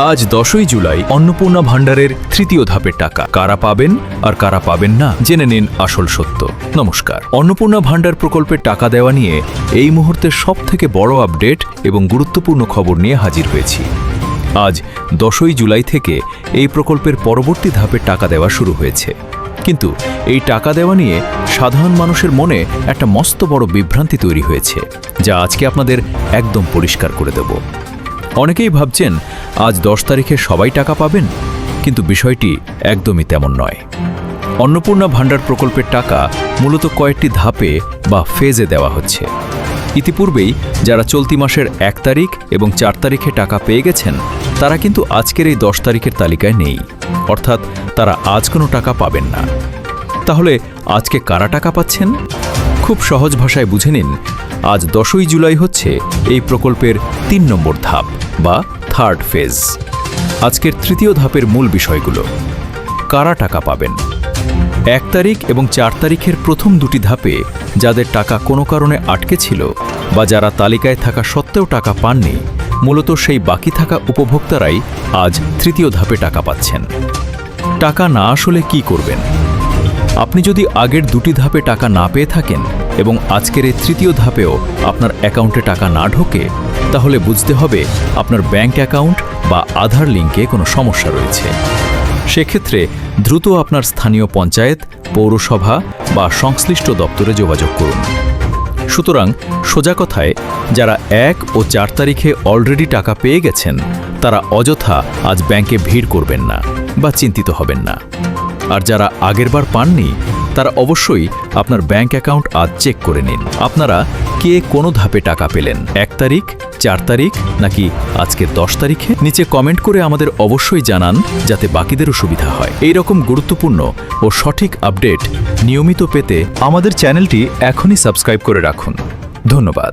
আজ 10ই জুলাই অন্নপূর্ণা ভান্ডারের তৃতীয় ধাপের টাকা কারা পাবেন আর কারা পাবেন না জেনে নিন আসল সত্য। নমস্কার। অন্নপূর্ণা ভান্ডার প্রকল্পের টাকা দেওয়া নিয়ে এই মুহূর্তের সবথেকে বড় আপডেট এবং গুরুত্বপূর্ণ খবর নিয়ে হাজির হয়েছি। আজ 10ই জুলাই থেকে এই প্রকল্পের পরবর্তী ধাপের টাকা দেওয়া শুরু হয়েছে। কিন্তু এই টাকা দেওয়া নিয়ে সাধারণ মানুষের মনে একটা মস্ত বড় বিভ্রান্তি তৈরি হয়েছে, যা আজকে আপনাদের একদম পরিষ্কার করে দেব। অনেকেই ভাবছেন আজ 10 তারিখে সবাই টাকা পাবেন, কিন্তু বিষয়টি একদমই তেমন নয়। অন্নপূর্ণা ভান্ডার প্রকল্পের টাকা মূলত কয়েকটি ধাপে বা ফেজে দেওয়া হচ্ছে। ইতিপূর্বেই যারা চলতি মাসের 1 তারিখ এবং 4 তারিখে টাকা পেয়ে গেছেন, তারা কিন্তু আজকের এই 10 তারিখের তালিকায় নেই, অর্থাৎ তারা আজ কোনো টাকা পাবেন না। তাহলে আজকে কারা টাকা পাচ্ছেন? খুব সহজ ভাষায় বুঝে নিন, আজ 10ই জুলাই হচ্ছে এই প্রকল্পের 3 নম্বর ধাপ বা থার্ড ফেজ। আজকের তৃতীয় ধাপের মূল বিষয়গুলো। কারা টাকা পাবেন? 1 তারিখ এবং 4 তারিখের প্রথম দুটি ধাপে যাদের টাকা কোনো কারণে আটকে ছিল বা যারা তালিকায় থাকা সত্ত্বেও টাকা পাননি, মূলত সেই বাকি থাকা উপভোক্তারাই আজ তৃতীয় ধাপে টাকা পাচ্ছেন। টাকা না আসলে কি করবেন? আপনি যদি আগের দুটি ধাপে টাকা না পেয়ে থাকেন এবং আজকের এই তৃতীয় ধাপেও আপনার অ্যাকাউন্টে টাকা না ঢোকে, তাহলে বুঝতে হবে আপনার ব্যাংক অ্যাকাউন্ট বা আধার লিঙ্কে কোনো সমস্যা রয়েছে। সেক্ষেত্রে দ্রুত আপনার স্থানীয় পঞ্চায়েত, পৌরসভা বা সংশ্লিষ্ট দপ্তরে যোগাযোগ করুন। সুতরাং সোজা কথায়, যারা 1 ও 4 তারিখে অলরেডি টাকা পেয়ে গেছেন, তারা অযথা আজ ব্যাংকে ভিড় করবেন না বা চিন্তিত হবেন না। আর যারা আগেরবার পাননি, তারা অবশ্যই আপনার ব্যাংক অ্যাকাউন্ট আজ চেক করে নিন। আপনারা কে কোন ধাপে টাকা পেলেন, 1 তারিখ, 4 তারিখ নাকি আজকের 10 তারিখে? নিচে কমেন্ট করে আমাদের অবশ্যই জানান, যাতে বাকিদেরও সুবিধা হয়। এই রকম গুরুত্বপূর্ণ ও সঠিক আপডেট নিয়মিত পেতে আমাদের চ্যানেলটি এখনই সাবস্ক্রাইব করে রাখুন। ধন্যবাদ।